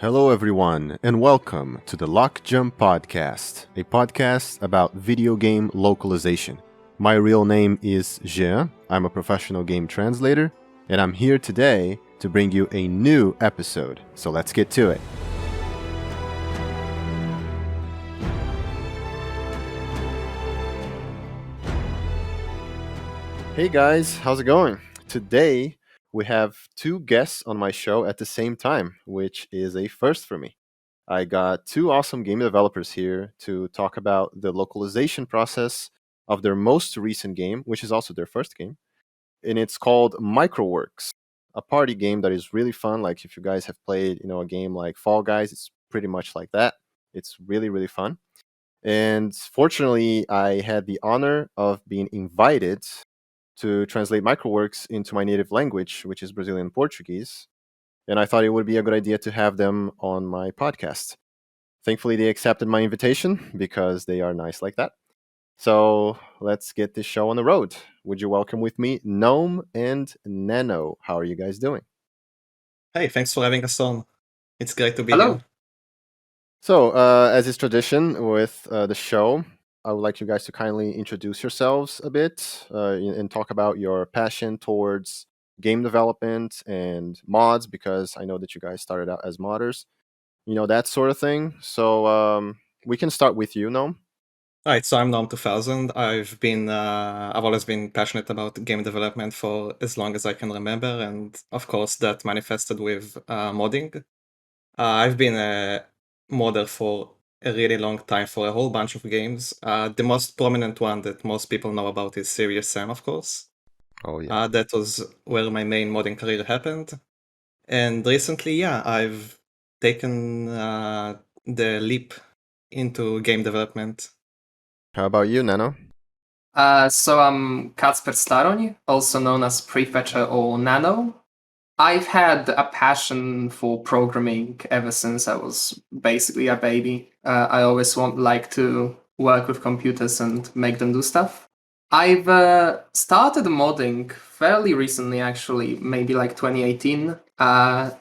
Hello, everyone, and welcome to the LocJump Podcast, a podcast about video game localization. My real name is Jean. I'm a professional game translator, and I'm here today to bring you a new episode. So let's get to it. Hey guys, how's it going? Today, we have two guests on my show at the same time, which is a first for me. I got two awesome game developers here to talk about the localization process of their most recent game, which is also their first game. And it's called MicroWorks, a party game that is really fun. Like if you guys have played, a game like Fall Guys, it's pretty much like that. It's really, really fun. And fortunately, I had the honor of being invited to translate MicroWorks into my native language, which is Brazilian Portuguese. And I thought it would be a good idea to have them on my podcast. Thankfully, they accepted my invitation because they are nice like that. So let's get this show on the road. Would you welcome with me Noam and Nano? How are you guys doing? Hey, thanks for having us on. It's great to be Hello. here. So, as is tradition with the show, I would like you guys to kindly introduce yourselves a bit and talk about your passion towards game development and mods, because I know that you guys started out as modders, that sort of thing. So we can start with you, Noam. Right, so I'm Noam 2000. I've always been passionate about game development for as long as I can remember, and of course that manifested with modding. I've been a modder for a really long time for a whole bunch of games. The most prominent one that most people know about is Serious Sam, of course. Oh, yeah. That was where my main modding career happened. And recently, I've taken the leap into game development. How about you, Nano? So I'm Kacper Staroń, also known as Prefetcher or Nano. I've had a passion for programming ever since I was basically a baby. I always like to work with computers and make them do stuff. I've started modding fairly recently, actually, maybe like 2018.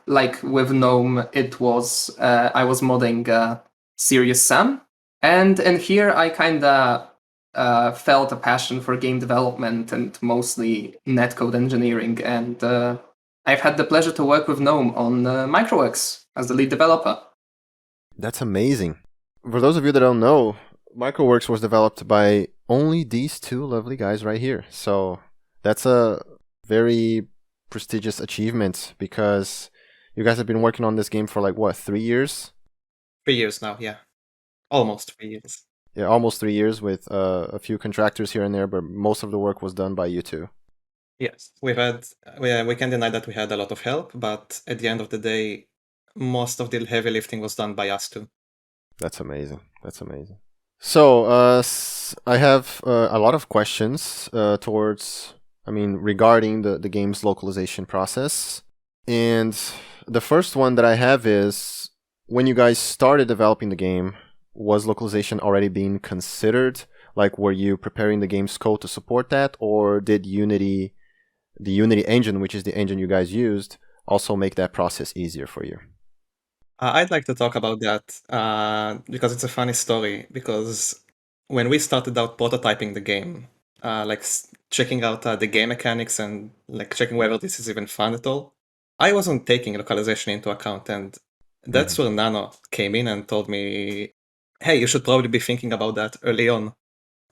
Like with GNOME, I was modding Serious Sam. And here I kind of felt a passion for game development and mostly netcode engineering. And I've had the pleasure to work with GNOME on MicroWorks as the lead developer. That's amazing. For those of you that don't know, MicroWorks was developed by only these two lovely guys right here. So that's a very prestigious achievement, because you guys have been working on this game for 3 years? 3 years now, yeah. Almost 3 years. Yeah, almost 3 years with a few contractors here and there, but most of the work was done by you two. Yes, we can deny that we had a lot of help, but at the end of the day, most of the heavy lifting was done by us too. That's amazing. So, I have a lot of questions regarding the game's localization process. And the first one that I have is, when you guys started developing the game, was localization already being considered? Like, were you preparing the game's code to support that, or did the Unity engine, which is the engine you guys used, also make that process easier for you? I'd like to talk about that because it's a funny story. Because when we started out prototyping the game, checking out the game mechanics and checking whether this is even fun at all, I wasn't taking localization into account, and that's where Nano came in and told me, hey, you should probably be thinking about that early on,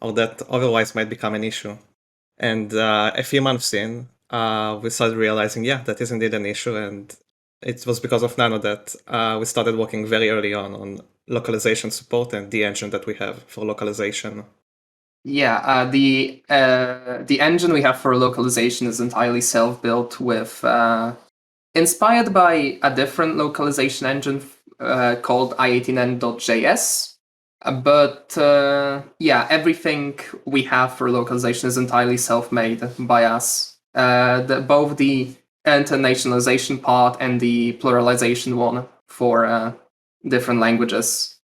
or that otherwise might become an issue. And a few months in, we started realizing, that is indeed an issue, and it was because of Nano that we started working very early on localization support and the engine that we have for localization. Yeah, the engine we have for localization is entirely self-built with inspired by a different localization engine called i18n.js. But everything we have for localization is entirely self-made by us. Both the internationalization part and the pluralization one for different languages.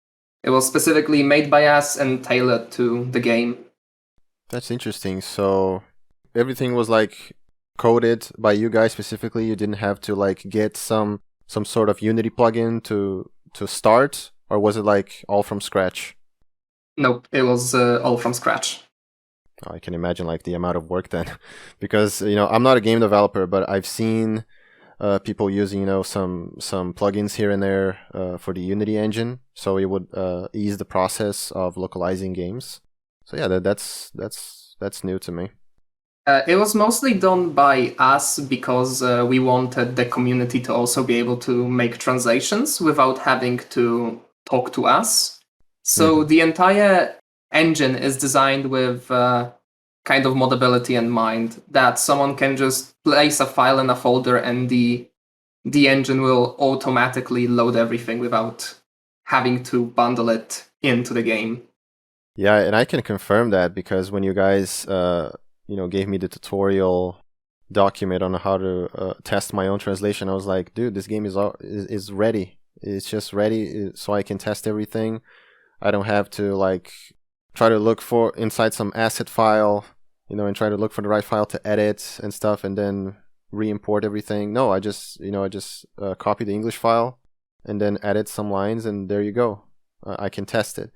It was specifically made by us and tailored to the game. That's interesting. So everything was coded by you guys specifically? You didn't have to get some some sort of Unity plugin to start, or was it like all from scratch? Nope, it was all from scratch. I can imagine like the amount of work then, because I'm not a game developer, but I've seen people using some plugins here and there for the Unity engine, so it would ease the process of localizing games. So yeah, that's new to me. It was mostly done by us because we wanted the community to also be able to make translations without having to talk to us. So the entire engine is designed with kind of modability in mind, that someone can just place a file in a folder and the engine will automatically load everything without having to bundle it into the game. Yeah, and I can confirm that because when you guys gave me the tutorial document on how to test my own translation, I was like, dude, this game is ready. It's just ready, so I can test everything. I don't have to like try to look for inside some asset file, and try to look for the right file to edit and stuff, and then re-import everything. No, I just copy the English file and then edit some lines, and there you go. I can test it,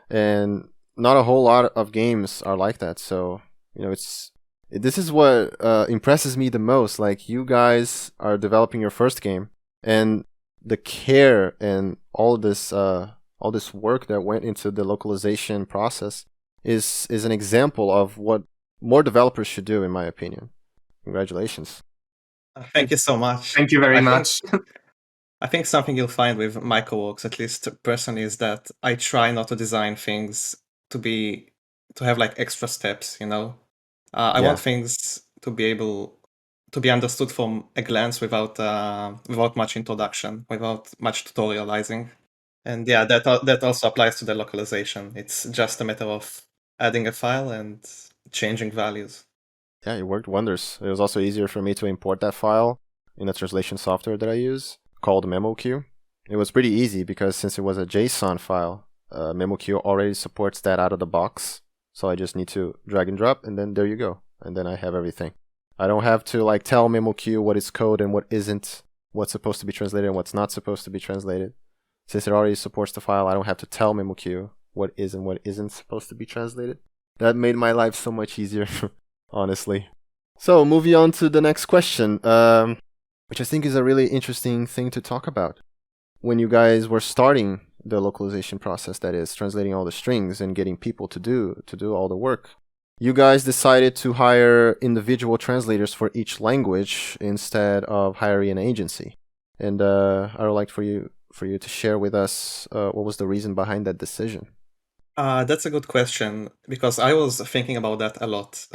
and not a whole lot of games are like that. So this is what impresses me the most. Like, you guys are developing your first game, and the care and all this work that went into the localization process is an example of what more developers should do, in my opinion. Congratulations. Thank you so much. Thank you very much. I think something you'll find with MicroWorks, at least personally, is that I try not to design things to have like extra steps, I want things to be able to be understood from a glance without much introduction, without much tutorializing. And yeah, that also applies to the localization. It's just a matter of adding a file and changing values. Yeah, it worked wonders. It was also easier for me to import that file in a translation software that I use called MemoQ. It was pretty easy because since it was a JSON file, MemoQ already supports that out of the box. So I just need to drag and drop, and then there you go. And then I have everything. I don't have to like tell MemoQ what is code and what isn't, what's supposed to be translated and what's not supposed to be translated. Since it already supports the file, I don't have to tell MemoQ what is and what isn't supposed to be translated. That made my life so much easier, honestly. So moving on to the next question, which I think is a really interesting thing to talk about. When you guys were starting the localization process, that is translating all the strings and getting people to do all the work, you guys decided to hire individual translators for each language instead of hiring an agency. And I would like for you to share with us what was the reason behind that decision. That's a good question, because I was thinking about that a lot.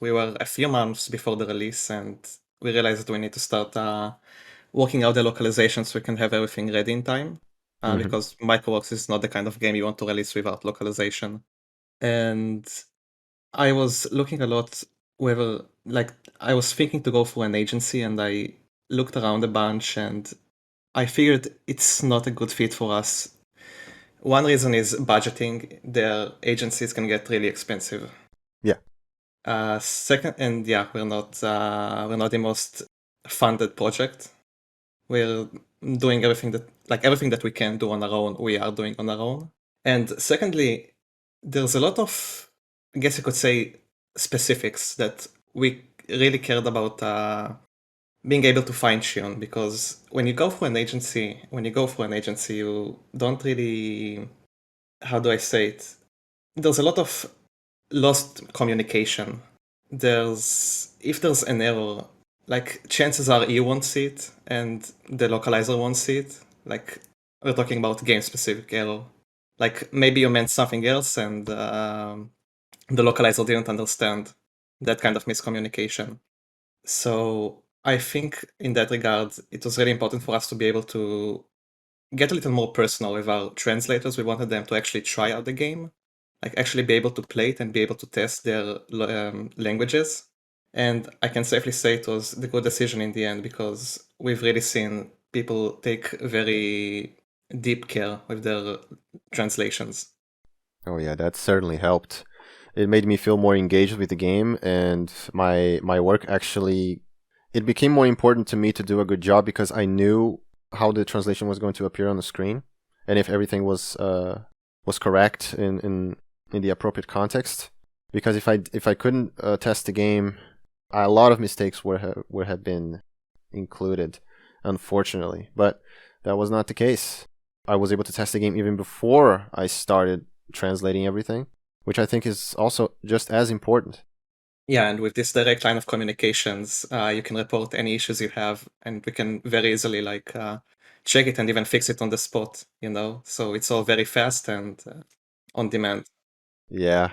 We were a few months before the release, and we realized that we need to start working out the localization so we can have everything ready in time. Because MicroWorks is not the kind of game you want to release without localization. And I was looking a lot whether, like, I was thinking to go for an agency, and I looked around a bunch, and I figured it's not a good fit for us. One reason is budgeting. Their agencies can get really expensive. Yeah. Second, and yeah, we're not the most funded project. We're doing everything that we can do on our own, we are doing on our own. And secondly, there's a lot of, I guess you could say, specifics that we really cared about being able to fine tune, because when you go for an agency, you don't really, how do I say it? There's a lot of lost communication. If there's an error, like, chances are you won't see it and the localizer won't see it. Like, we're talking about game specific error. Like, maybe you meant something else and the localizer didn't understand. That kind of miscommunication. So I think in that regard, it was really important for us to be able to get a little more personal with our translators. We wanted them to actually try out the game, like actually be able to play it and be able to test their languages. And I can safely say it was the good decision in the end, because we've really seen people take very deep care with their translations. Oh yeah, that certainly helped. It made me feel more engaged with the game, and my work actually it became more important to me to do a good job because I knew how the translation was going to appear on the screen, and if everything was correct in the appropriate context. Because if I couldn't test the game, a lot of mistakes would have been included, unfortunately. But that was not the case. I was able to test the game even before I started translating everything, which I think is also just as important. Yeah, and with this direct line of communications, you can report any issues you have, and we can very easily check it and even fix it on the spot. So it's all very fast and on demand. Yeah,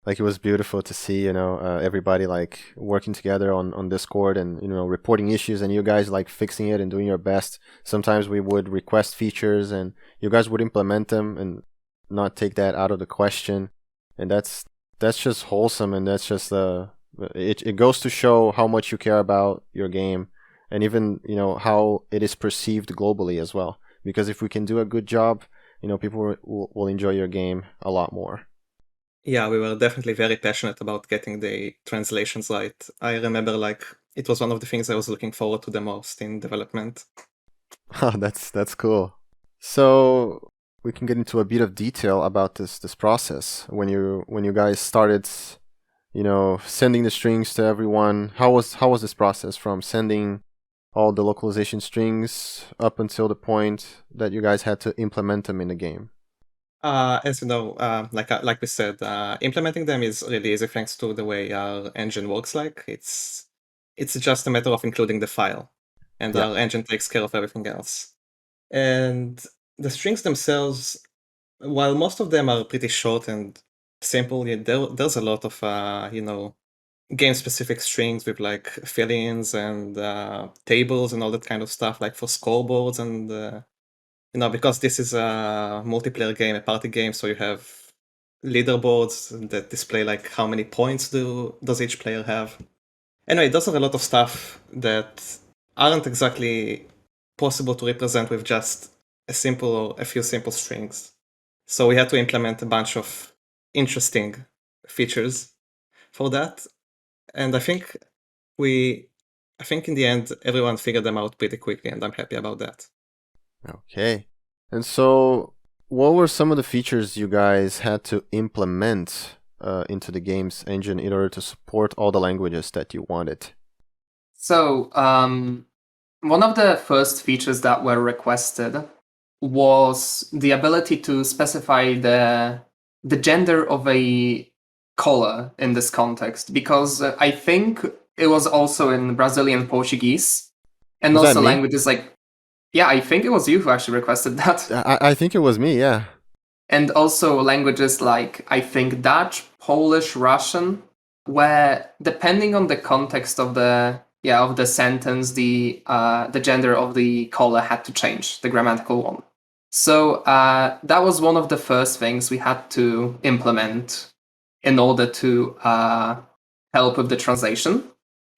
like it was beautiful to see, everybody like working together on Discord and reporting issues, and you guys like fixing it and doing your best. Sometimes we would request features, and you guys would implement them and not take that out of the question, and that's just wholesome, and that's just it goes to show how much you care about your game, and even how it is perceived globally as well. Because if we can do a good job, people will enjoy your game a lot more. Yeah, we were definitely very passionate about getting the translations right. I remember it was one of the things I was looking forward to the most in development. Oh, that's cool. So we can get into a bit of detail about this process. When you guys started, sending the strings to everyone, how was this process from sending all the localization strings up until the point that you guys had to implement them in the game? As you know, like we said, implementing them is really easy thanks to the way our engine works. It's just a matter of including the file, and Yeah. our engine takes care of everything else. And the strings themselves, while most of them are pretty short and simple, there's a lot of game-specific strings with like fill-ins and tables and all that kind of stuff, like for scoreboards and because this is a multiplayer game, a party game, so you have leaderboards that display like how many points does each player have. Anyway, those are a lot of stuff that aren't exactly possible to represent with just a few simple strings. So we had to implement a bunch of interesting features for that. And I think in the end everyone figured them out pretty quickly, and I'm happy about that. Okay. And so, what were some of the features you guys had to implement into the game's engine in order to support all the languages that you wanted? So, one of the first features that were requested was the ability to specify the gender of a color in this context, because I think it was also in Brazilian Portuguese, and Was that also me? languages like, yeah, I think it was you who actually requested that. I think it was me, yeah. And also languages like, I think, Dutch, Polish, Russian, where depending on the context of the sentence, the gender of the color had to change, the grammatical one. So that was one of the first things we had to implement in order to help with the translation.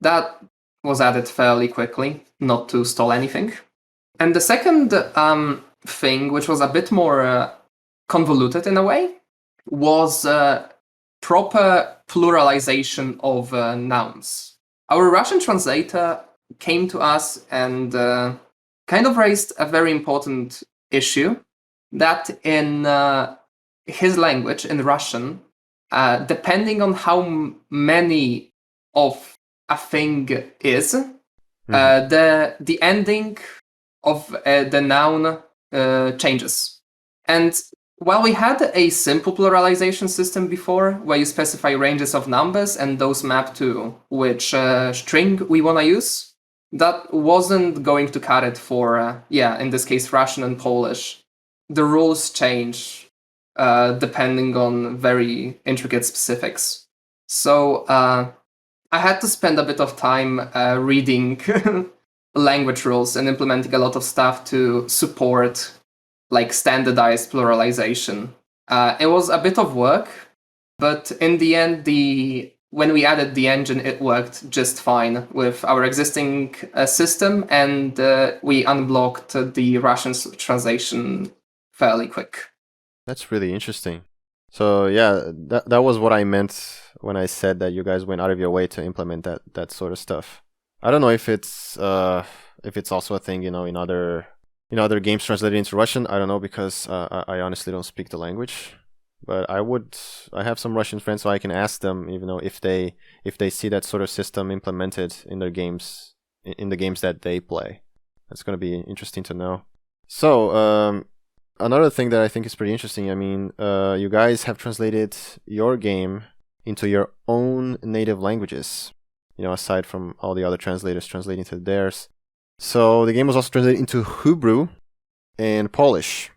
That was added fairly quickly, not to stall anything. And the second thing, which was a bit more convoluted in a way, was proper pluralization of nouns. Our Russian translator came to us and kind of raised a very important issue that in his language, in Russian, depending on how many of a thing is, the ending of the noun changes. And while we had a simple pluralization system before, where you specify ranges of numbers and those map to which string we want to use, that wasn't going to cut it for, in this case, Russian and Polish. The rules change depending on very intricate specifics. So I had to spend a bit of time reading language rules and implementing a lot of stuff to support like standardized pluralization. It was a bit of work, but in the end, when we added the engine, it worked just fine with our existing system, and we unblocked the Russian translation fairly quick. That's really interesting. So yeah, that was what I meant when I said that you guys went out of your way to implement that sort of stuff. I don't know if it's also a thing, in other games translated into Russian. I don't know because I honestly don't speak the language. But I have some Russian friends, so I can ask them, even though if they see that sort of system implemented in their games, in the games that they play. That's going to be interesting to know. So, another thing that I think is pretty interesting, I mean, you guys have translated your game into your own native languages, aside from all the other translators translating to theirs. So the game was also translated into Hebrew and Polish.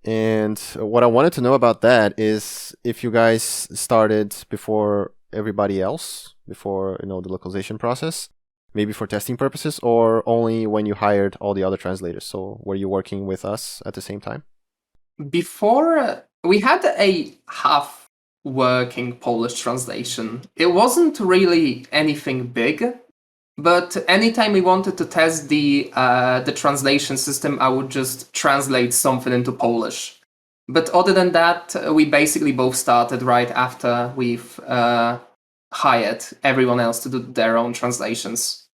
And what I wanted to know about that is if you guys started before everybody else, before the localization process, maybe for testing purposes, or only when you hired all the other translators. So were you working with us at the same time? Before, we had a half working Polish translation. It wasn't really anything big, but anytime we wanted to test the translation system, I would just translate something into Polish. But other than that, we basically both started right after we've hired everyone else to do their own translations.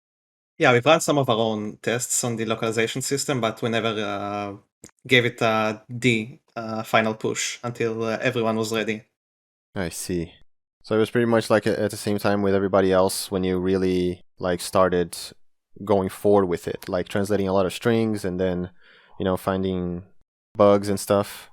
Yeah, we've run some of our own tests on the localization system, but we never gave it the final push until everyone was ready. I see. So it was pretty much like at the same time with everybody else when you really started going forward with it, like translating a lot of strings and then, finding bugs and stuff.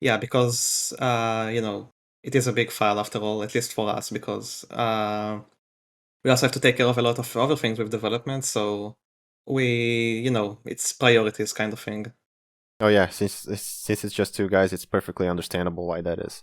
Yeah, because it is a big file after all, at least for us, because we also have to take care of a lot of other things with development. So it's priorities kind of thing. Oh yeah, since it's just two guys, it's perfectly understandable why that is.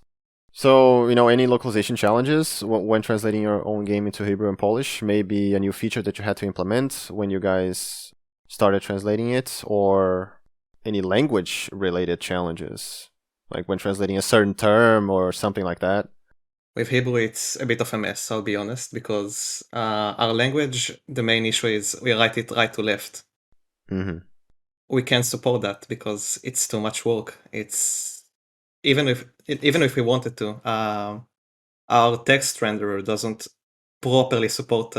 So, any localization challenges when translating your own game into Hebrew and Polish? Maybe a new feature that you had to implement when you guys started translating it, or any language-related challenges, like when translating a certain term or something like that? With Hebrew, it's a bit of a mess, I'll be honest, because our language, the main issue is we write it right to left. Mm-hmm. We can't support that because it's too much work. It's even if we wanted to, our text renderer doesn't properly support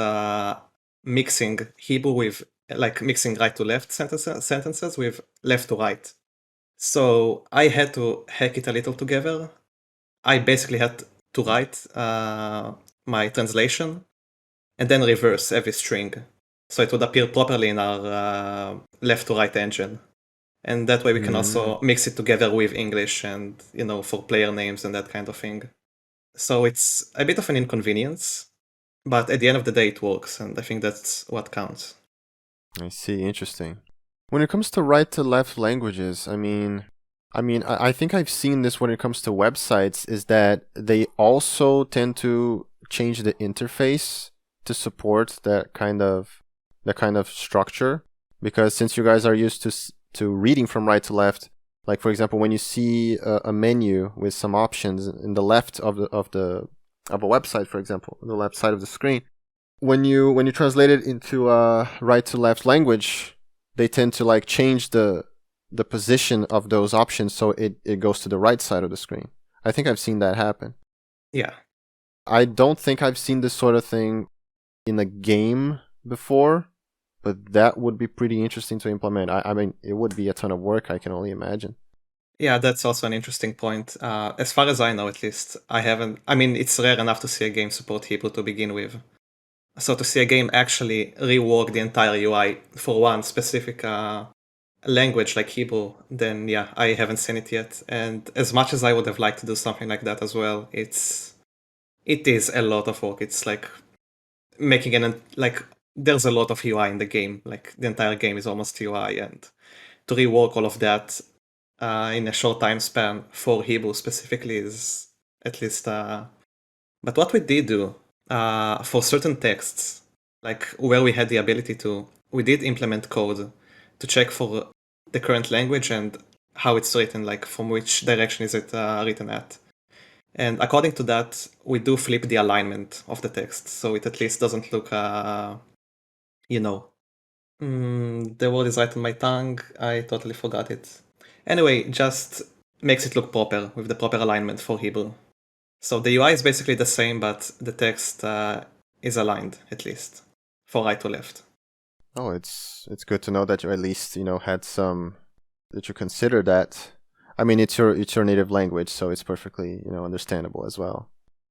mixing Hebrew with mixing right to left sentences with left to right. So I had to hack it a little together. I basically had to write my translation and then reverse every string so it would appear properly in our left to right engine. And that way we can also mix it together with English and, for player names and that kind of thing. So it's a bit of an inconvenience, but at the end of the day it works, and I think that's what counts. I see. Interesting. When it comes to right to left languages, I think I've seen this when it comes to websites, is that they also tend to change the interface to support that kind of structure, because since you guys are used to reading from right to left, like for example, when you see a menu with some options in the left of a website, for example, on the left side of the screen, when you translate it into a right to left language, they tend to change the position of those options so it goes to the right side of the screen. I think I've seen that happen. Yeah. I don't think I've seen this sort of thing in a game before, but that would be pretty interesting to implement. I mean, it would be a ton of work, I can only imagine. Yeah, that's also an interesting point. As far as I know, at least, it's rare enough to see a game support Hebrew to begin with. So to see a game actually rework the entire UI for one specific language like Hebrew, then yeah, I haven't seen it yet. And as much as I would have liked to do something like that as well, it is a lot of work. It's like making there's a lot of UI in the game. Like the entire game is almost UI, and to rework all of that in a short time span for Hebrew specifically is at least. But what we did do for certain texts, like where we had the ability to, we did implement code to check for the current language and how it's written, like from which direction is it written at. And according to that, we do flip the alignment of the text, so it at least doesn't look, the word is right on my tongue, I totally forgot it. Anyway, just makes it look proper with the proper alignment for Hebrew. So the UI is basically the same, but the text is aligned, at least, for right to left. Oh, it's good to know that you at least had some that you consider that. I mean, it's your native language, so it's perfectly understandable as well.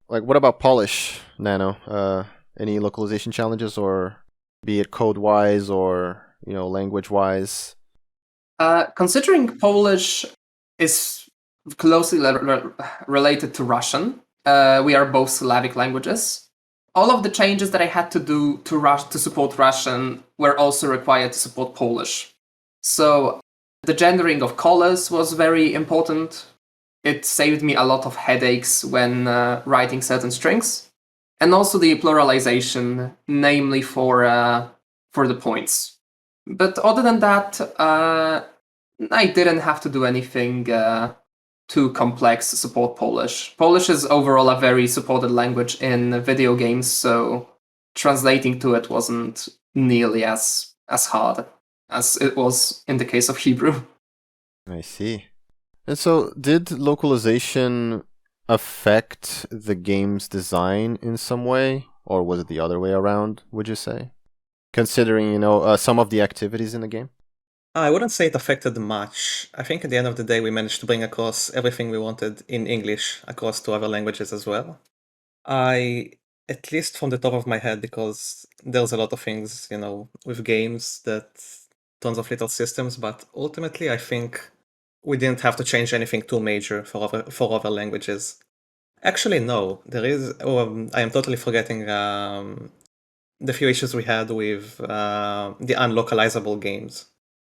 Like, what about Polish, Nano? Any localization challenges, or be it code wise or language wise? Considering Polish is closely related to Russian, we are both Slavic languages. All of the changes that I had to do to support Russian were also required to support Polish. So the gendering of colors was very important. It saved me a lot of headaches when writing certain strings, and also the pluralization, namely for the points. But other than that, I didn't have to do anything too complex to support Polish. Polish is overall a very supported language in video games, so translating to it wasn't nearly as hard as it was in the case of Hebrew. I see. And so, did localization affect the game's design in some way, or was it the other way around, would you say? Considering, some of the activities in the game? I wouldn't say it affected much. I think at the end of the day, we managed to bring across everything we wanted in English across to other languages as well. I, at least from the top of my head, because there's a lot of things, with games that tons of little systems, but ultimately, I think we didn't have to change anything too major for other languages. Actually, no. There is. I am totally forgetting the few issues we had with the unlocalizable games.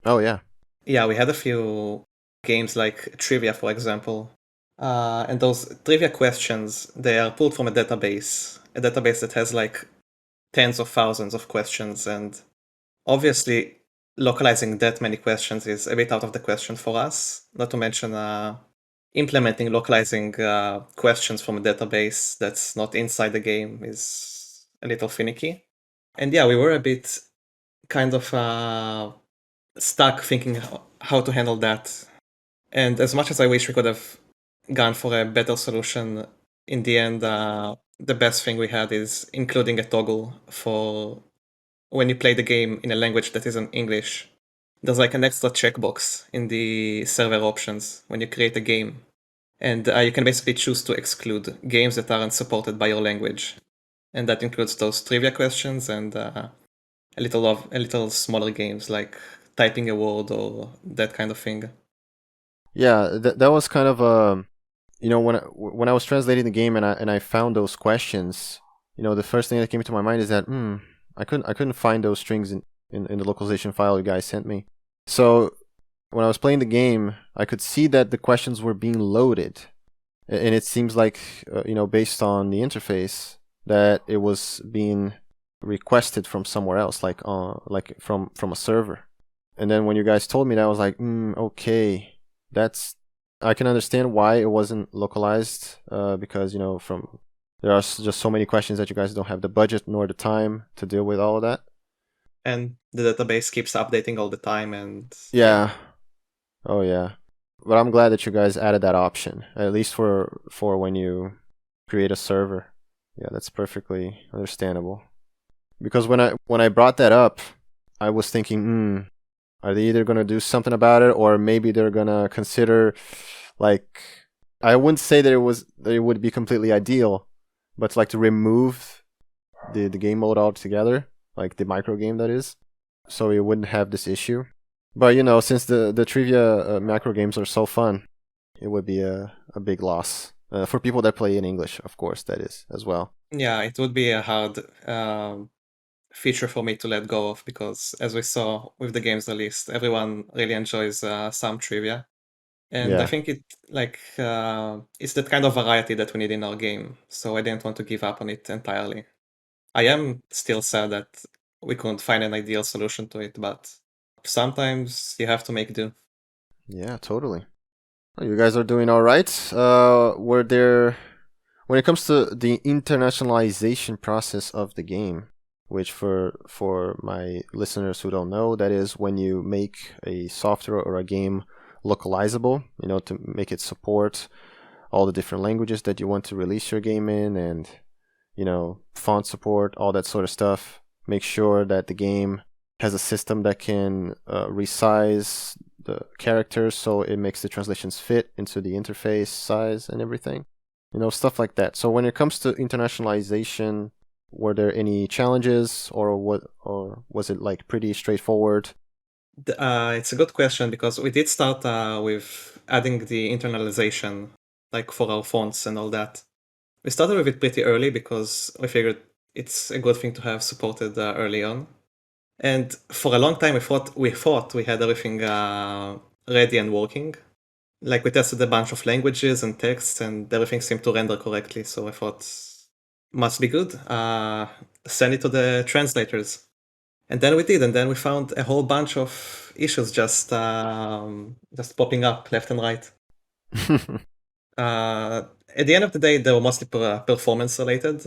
Oh, yeah. Yeah, we had a few games like trivia, for example. And those trivia questions, they are pulled from a database that has like tens of thousands of questions. And obviously, localizing that many questions is a bit out of the question for us, not to mention implementing localizing questions from a database that's not inside the game is a little finicky. And yeah, we were a bit kind of stuck thinking how to handle that. And as much as I wish we could have gone for a better solution, in the end, the best thing we had is including a toggle for when you play the game in a language that isn't English. There's like an extra checkbox in the server options when you create a game. And you can basically choose to exclude games that aren't supported by your language. And that includes those trivia questions and a little smaller games like typing a word or that kind of thing. Yeah, that was kind of when I was translating the game and I found those questions, the first thing that came to my mind is that I couldn't find those strings in the localization file you guys sent me. So when I was playing the game, I could see that the questions were being loaded, and it seems like based on the interface that it was being requested from somewhere else, like from a server. And then when you guys told me that, I was like, okay, I can understand why it wasn't localized, because there are just so many questions that you guys don't have the budget nor the time to deal with all of that. And the database keeps updating all the time, and Yeah. Oh yeah. But I'm glad that you guys added that option, at least for when you create a server. Yeah, that's perfectly understandable. Because when I brought that up, I was thinking, are they either gonna do something about it, or maybe they're gonna consider, like, I wouldn't say that it would be completely ideal, but like to remove the game mode altogether, like the micro game that is, so you wouldn't have this issue. But since the trivia macro games are so fun, it would be a big loss for people that play in English, of course, that is as well. yeah, it would be a hard feature for me to let go of, because as we saw with the games released, everyone really enjoys some trivia. And I Yeah. think it's that kind of variety that we need in our game. So I didn't want to give up on it entirely. I am still sad that we couldn't find an ideal solution to it, but sometimes you have to make do. Yeah, totally. Well, you guys are doing all right. When it comes to the internationalization process of the game, which for my listeners who don't know, that is when you make a software or a game localizable, to make it support all the different languages that you want to release your game in, and font support, all that sort of stuff. Make sure that the game has a system that can resize the characters so it makes the translations fit into the interface size and everything. Stuff like that. So when it comes to internationalization, were there any challenges, or was it like pretty straightforward? It's a good question, because we did start with adding the internalization, like for our fonts and all that. We started with it pretty early because we figured it's a good thing to have supported early on. And for a long time, we thought we had everything ready and working. Like, we tested a bunch of languages and texts, and everything seemed to render correctly. So I thought, must be good. Send it to the translators. And then we did, and then we found a whole bunch of issues just popping up left and right. At the end of the day, they were mostly performance related,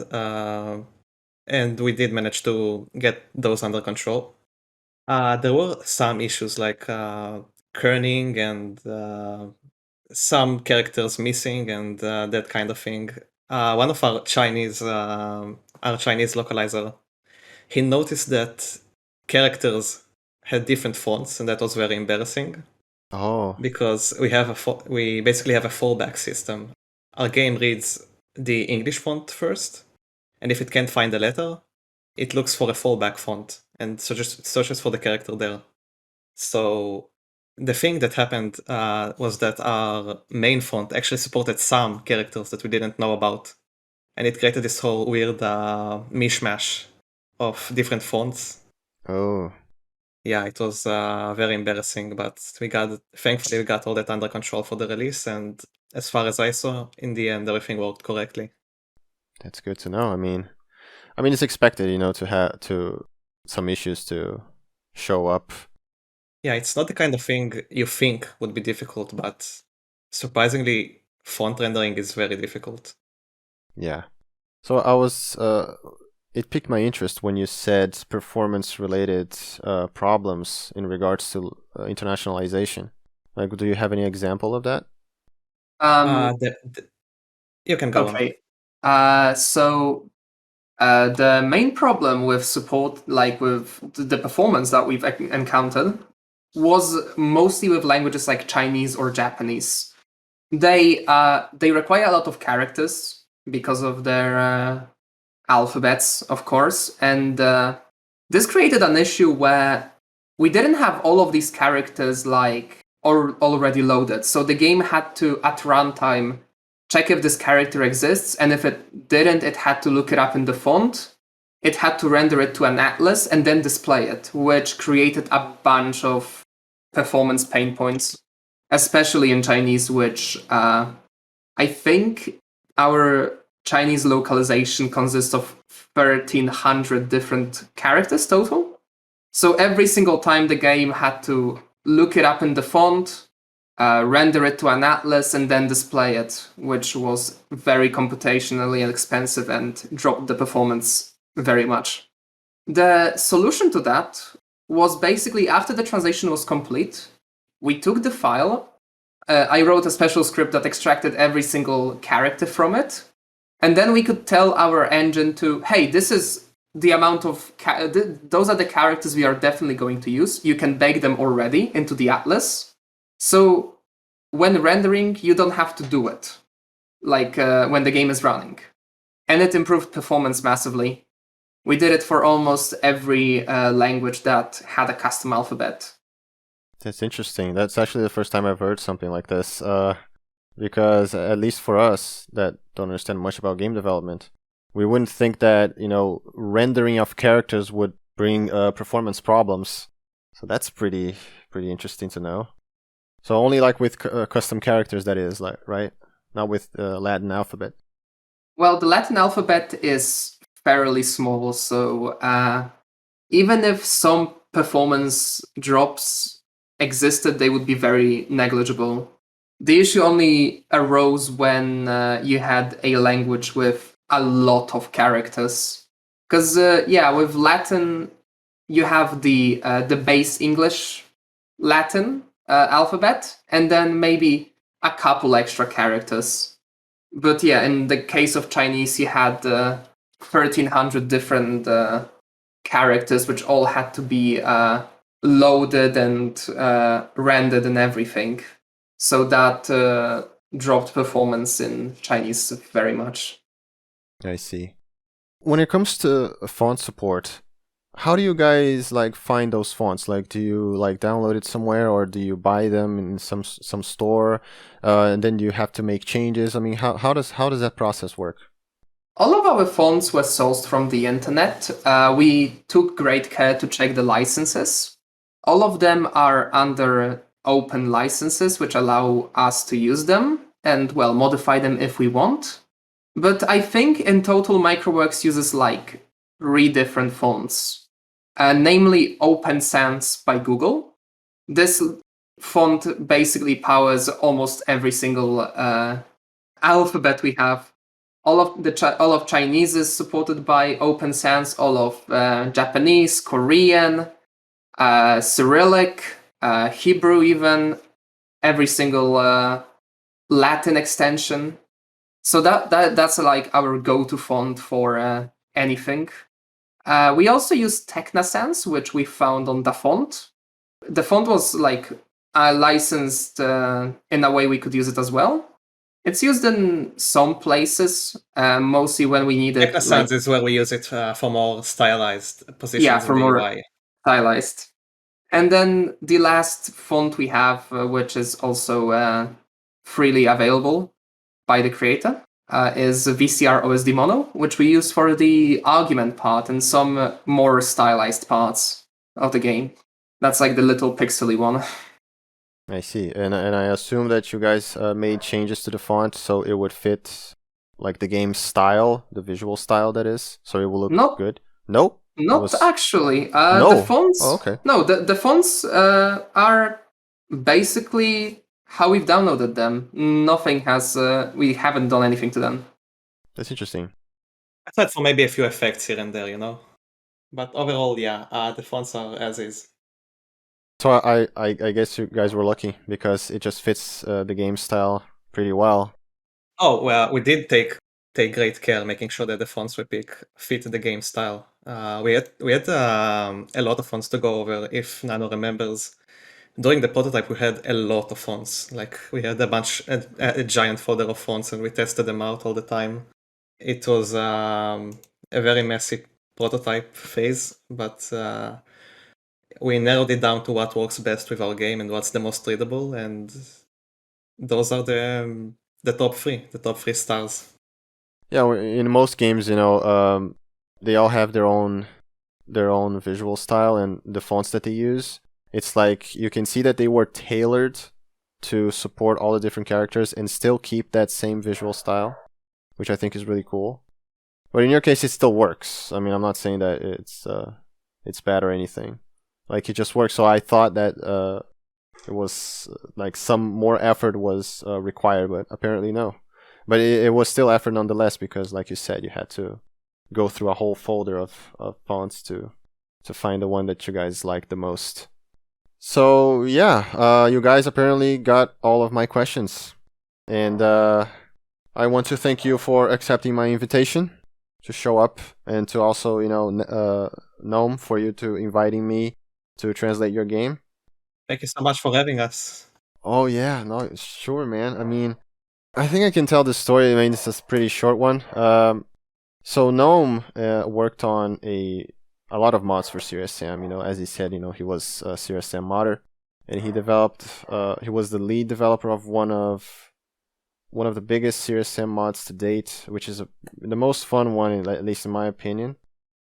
and we did manage to get those under control. There were some issues like kerning and some characters missing and that kind of thing. One of our Chinese localizer, he noticed that characters had different fonts, and that was very embarrassing. Oh. Because we basically have a fallback system. Our game reads the English font first, and if it can't find a letter, it looks for a fallback font and searches for the character there. So the thing that happened was that our main font actually supported some characters that we didn't know about, and it created this whole weird mishmash of different fonts. Oh. Yeah, it was very embarrassing, but thankfully we got all that under control for the release, and as far as I saw, in the end, everything worked correctly. That's good to know. I mean, it's expected, to have some issues to show up. Yeah, it's not the kind of thing you think would be difficult, but surprisingly, font rendering is very difficult. Yeah. So it piqued my interest when you said performance-related problems in regards to internationalization. Like, do you have any example of that? You can go on. Okay. So the main problem with support, like with the performance that we've encountered, was mostly with languages like Chinese or Japanese. They require a lot of characters because of their alphabets, of course, and this created an issue where we didn't have all of these characters already loaded. So the game had to, at runtime, check if this character exists, and if it didn't, it had to look it up in the font. It had to render it to an atlas and then display it, which created a bunch of performance pain points, especially in Chinese, which I think our Chinese localization consists of 1,300 different characters total. So every single time the game had to look it up in the font, render it to an atlas, and then display it, which was very computationally expensive and dropped the performance very much. The solution to that was basically, after the translation was complete, we took the file. I wrote a special script that extracted every single character from it. And then we could tell our engine to, hey, this is the amount of, those are the characters we are definitely going to use. You can bake them already into the atlas. So when rendering, you don't have to do it, like when the game is running. And it improved performance massively. We did it for almost every language that had a custom alphabet. That's interesting. That's actually the first time I've heard something like this. Because at least for us that don't understand much about game development, we wouldn't think that, rendering of characters would bring performance problems. So that's pretty interesting to know. So only like with custom characters, that is, like, right? Not with the Latin alphabet. Well, the Latin alphabet is fairly small, so even if some performance drops existed, they would be very negligible. The issue only arose when you had a language with a lot of characters. Because, with Latin, you have the base English Latin alphabet, and then maybe a couple extra characters. But yeah, in the case of Chinese, you had 1,300 different characters, which all had to be loaded and rendered and everything. So that dropped performance in Chinese very much. I see. When it comes to font support, how do you guys like find those fonts? Like, do you like download it somewhere, or do you buy them in some store, and then you have to make changes? I mean, how does that process work? All of our fonts were sourced from the internet. We took great care to check the licenses. All of them are under open licenses, which allow us to use them and, well, modify them if we want. But I think in total, MicroWorks uses like 3 different fonts, namely Open Sans by Google. This font basically powers almost every single alphabet we have. All of Chinese is supported by Open Sans. All of Japanese, Korean, Cyrillic, Hebrew, even every single Latin extension. So that's like our go-to font for anything. We also use TechnaSense, which we found on Dafont. The font was like licensed in a way we could use it as well. It's used in some places, mostly when we need it. TechnaSense is where we use it for more stylized positions. Yeah, for in the more UI. Stylized. And then the last font we have, which is also freely available by the creator, is VCR OSD Mono, which we use for the argument part and some more stylized parts of the game. That's like the little pixely one. I see, and I assume that you guys made changes to the font so it would fit like the game's style, the visual style that is, so it will look good. Nope. Not actually. No. The fonts. Oh, okay. No, the fonts are basically how we've downloaded them. Nothing has. We haven't done anything to them. That's interesting. Aside from maybe a few effects here and there, you know. But overall, yeah, the fonts are as is. So I guess you guys were lucky because it just fits the game style pretty well. Oh well, we did take great care making sure that the fonts we pick fit the game style. We had a lot of fonts to go over. If Nano remembers, during the prototype we had a lot of fonts. Like we had a giant folder of fonts, and we tested them out all the time. It was a very messy prototype phase, but we narrowed it down to what works best with our game and what's the most readable, and those are the top three stars. Yeah, in most games, you know, they all have their own visual style and the fonts that they use. It's like you can see that they were tailored to support all the different characters and still keep that same visual style, which I think is really cool. But in your case, it still works. I mean, I'm not saying that it's bad or anything. Like, it just works. So I thought that it was like some more effort was required, but apparently no. But it was still effort nonetheless because, like you said, you had to go through a whole folder of fonts to find the one that you guys like the most. So yeah, you guys apparently got all of my questions, and I want to thank you for accepting my invitation to show up, and to also, you know, Noam, for you to inviting me to translate your game. Thank you so much for having us. Oh yeah, no, sure, man. I mean, I think I can tell the story. I mean, this is a pretty short one. So Noam worked on a lot of mods for Serious Sam. You know, as he said, you know, he was a Serious Sam modder, and he developed. He was the lead developer of one of the biggest Serious Sam mods to date, which is the most fun one, at least in my opinion.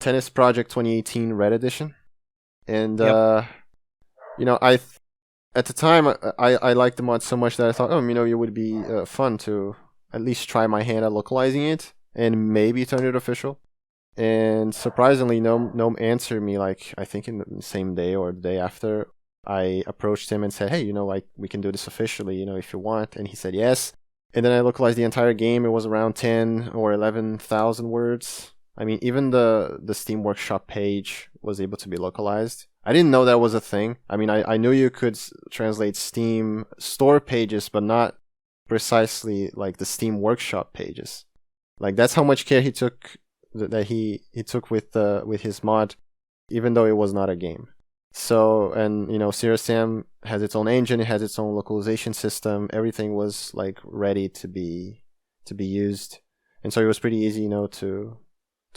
Tennis Project 2018 Red Edition, and you know, at the time I liked the mod so much that I thought, you know, it would be fun to at least try my hand at localizing it and maybe turn it official. And surprisingly, Noam answered me, like, I think in the same day or the day after. I approached him and said, hey, you know, like, we can do this officially, you know, if you want. And he said yes. And then I localized the entire game. It was around 10 or 11,000 words. I mean, even the Steam Workshop page was able to be localized. I didn't know that was a thing. I mean, I knew you could translate Steam store pages, but not precisely like the Steam Workshop pages. Like, that's how much care he took with his mod. even though it was not a game. So, and Serious Sam has its own engine, it has its own localization system. Everything was like ready to be used, and so it was pretty easy, to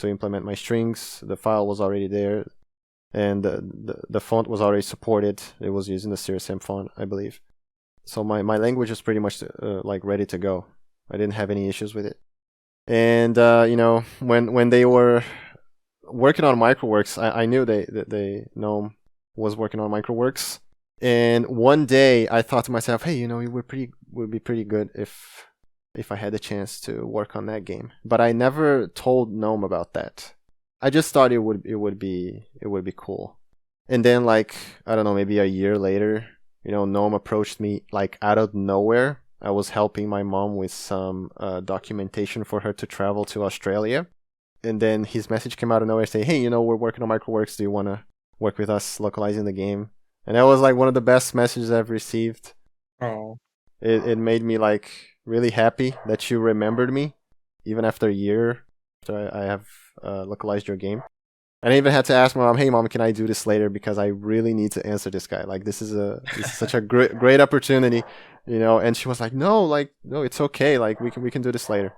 implement my strings. The file was already there, and the font was already supported. It was using the Serious Sam font, I believe. So my language was pretty much like ready to go. I didn't have any issues with it. And when they were working on MicroWorks, I knew they Noam was working on MicroWorks. And one day I thought to myself, hey, it would be pretty good if I had the chance to work on that game. But I never told Noam about that. I just thought it would be cool. And then, like, I don't know, maybe a year later, Noam approached me like out of nowhere. I was helping my mom with some documentation for her to travel to Australia. And then his message came out of nowhere saying, hey, we're working on MicroWorks. Do you want to work with us localizing the game? And that was like one of the best messages I've received. Oh. It made me like really happy that you remembered me, even after a year after I have localized your game. And I even had to ask my mom, hey mom, can I do this later? Because I really need to answer this guy. Like, this is such a great opportunity, and she was like, no, it's okay. Like, we can do this later.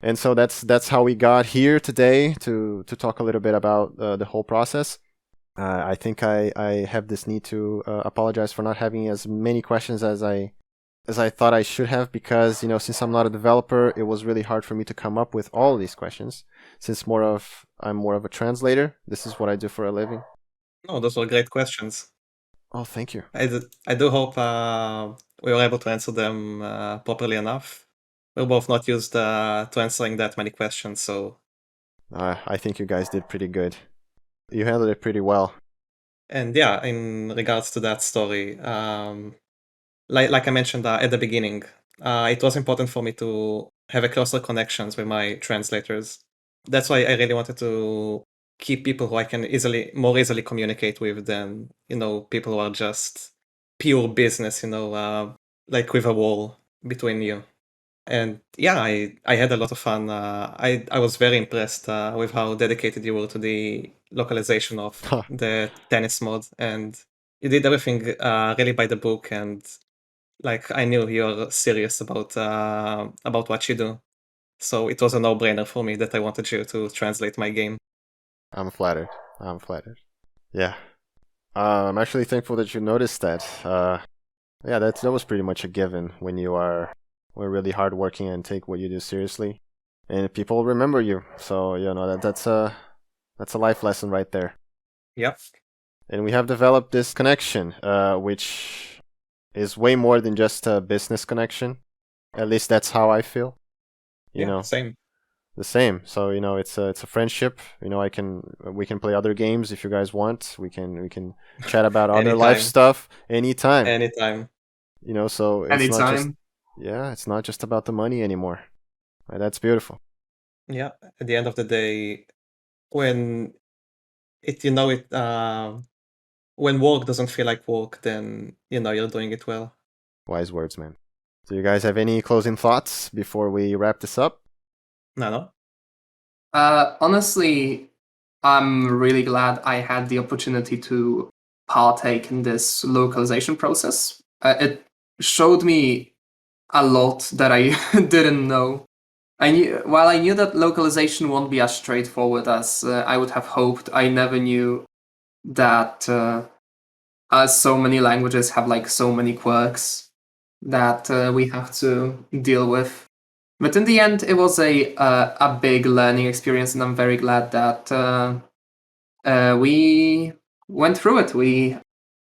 And so that's how we got here today to talk a little bit about the whole process. I think I have this need to apologize for not having as many questions as I thought I should have, because since I'm not a developer, it was really hard for me to come up with all of these questions. Since I'm more of a translator, this is what I do for a living. No, those were great questions. Oh, thank you. I do hope we were able to answer them properly enough. We're both not used to answering that many questions, so... I think you guys did pretty good. You handled it pretty well. And yeah, in regards to that story, like I mentioned at the beginning, it was important for me to have a closer connections with my translators. That's why I really wanted to keep people who I can more easily communicate with than, people who are just pure business, like with a wall between you. And yeah, I had a lot of fun. I was very impressed with how dedicated you were to the localization of the tennis mod, and you did everything really by the book. And like, I knew you're serious about what you do, so it was a no-brainer for me that I wanted you to translate my game. I'm flattered. Yeah. I'm actually thankful that you noticed that. Yeah, that was pretty much a given when we're really hardworking and take what you do seriously, and people remember you. So that's a life lesson right there. Yep. And we have developed this connection, which is way more than just a business connection. At least that's how I feel. Same. The same. So it's a friendship. We can play other games if you guys want. We can chat about other life stuff anytime. So it's anytime. not just it's not just about the money anymore. Right, that's beautiful. Yeah. At the end of the day, when when work doesn't feel like work, then you're doing it well. Wise words, man. Do you guys have any closing thoughts before we wrap this up? No. Honestly, I'm really glad I had the opportunity to partake in this localization process. It showed me a lot that I didn't know. While I knew that localization won't be as straightforward as I would have hoped, I never knew that so many languages have like so many quirks that we have to deal with. But in the end, it was a big learning experience, and I'm very glad that we went through it. We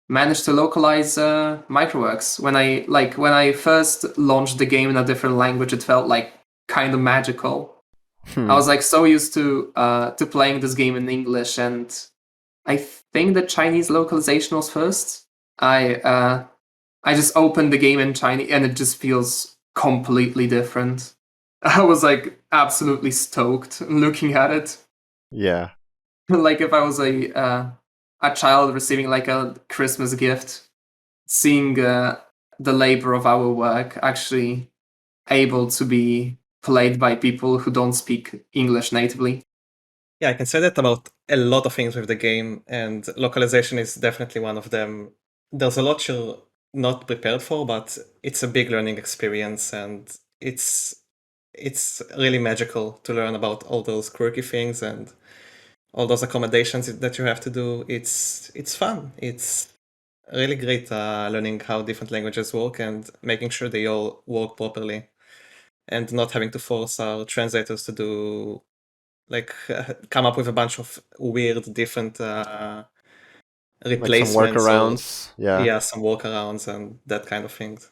managed to localize MicroWorks. When I first launched the game in a different language, it felt like kind of magical. I was like so used to playing this game in English, and I think the Chinese localization was first. I just opened the game in Chinese, and it just feels completely different. I was like absolutely stoked looking at it. Yeah. Like if I was a child receiving like a Christmas gift, seeing the labor of our work actually able to be played by people who don't speak English natively. Yeah, I can say that about a lot of things with the game, and localization is definitely one of them. There's a lot you're not prepared for, but it's a big learning experience, and it's really magical to learn about all those quirky things and all those accommodations that you have to do. It's fun. It's really great learning how different languages work and making sure they all work properly, and not having to force our translators to do come up with a bunch of weird different Like some replacements or workarounds. Yeah. some workarounds and that kind of things.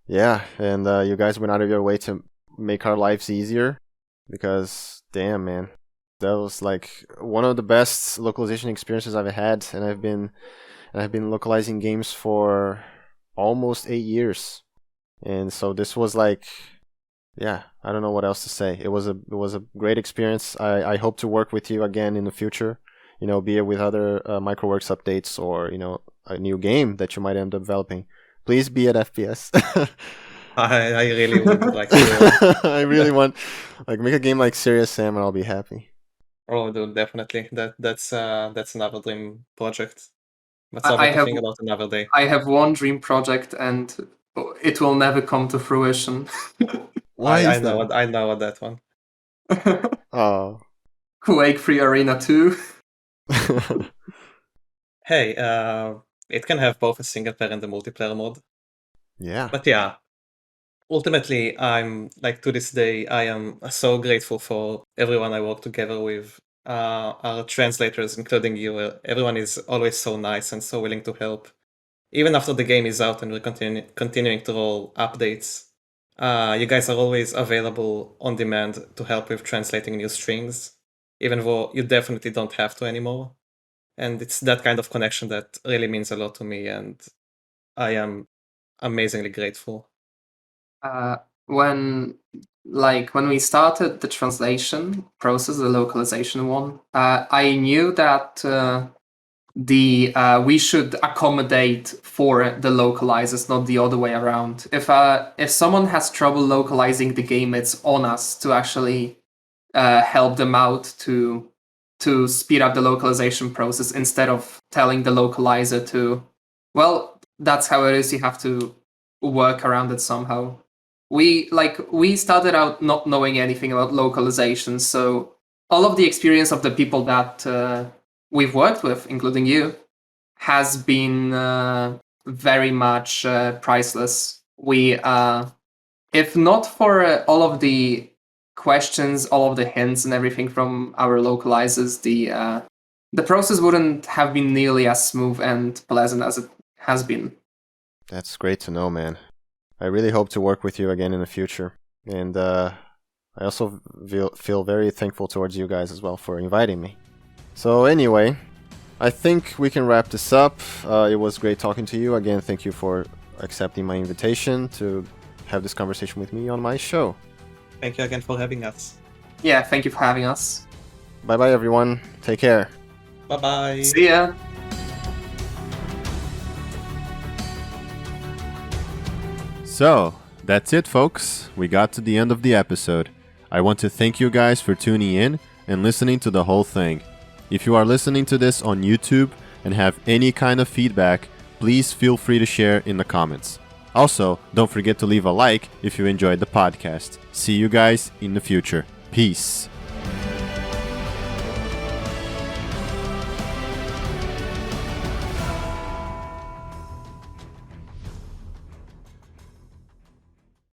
Yeah, and you guys went out of your way to make our lives easier because, damn, man, that was like one of the best localization experiences I've had, and I've been localizing games for almost 8 years, and so this was like, yeah, I don't know what else to say. It was a great experience. I hope to work with you again in the future. Be it with other MicroWorks updates or a new game that you might end up developing. Please be at FPS. I really would like to. I really want make a game like Serious Sam, and I'll be happy. Oh, dude, definitely. That's another dream project. But I something to have think about another day. I have one dream project, and it will never come to fruition. Why I is know that? I know that one. Oh. Quake 3 Arena 2. Hey, it can have both a single player and a multiplayer mode. Yeah. But yeah, ultimately, I'm like to this day, I am so grateful for everyone I work together with. Our translators, including you, everyone is always so nice and so willing to help. Even after the game is out and we're continuing to roll updates, you guys are always available on demand to help with translating new strings, even though you definitely don't have to anymore. And it's that kind of connection that really means a lot to me, and I am amazingly grateful. When we started the translation process, the localization one, I knew that we should accommodate for the localizers, not the other way around. If someone has trouble localizing the game, it's on us to actually help them out to speed up the localization process instead of telling the localizer to, well, that's how it is. You have to work around it somehow. We started out not knowing anything about localization, so all of the experience of the people that we've worked with, including you, has been very much priceless. If not for all of the questions, all of the hints and everything from our localizers, the process wouldn't have been nearly as smooth and pleasant as it has been. That's great to know, man. I really hope to work with you again in the future. And I also feel very thankful towards you guys as well for inviting me. So anyway, I think we can wrap this up. It was great talking to you. Again, thank you for accepting my invitation to have this conversation with me on my show. Thank you again for having us. Yeah, thank you for having us. Bye-bye, everyone. Take care. Bye-bye. See ya. So, that's it, folks. We got to the end of the episode. I want to thank you guys for tuning in and listening to the whole thing. If you are listening to this on YouTube and have any kind of feedback, please feel free to share in the comments. Also, don't forget to leave a like if you enjoyed the podcast. See you guys in the future. Peace.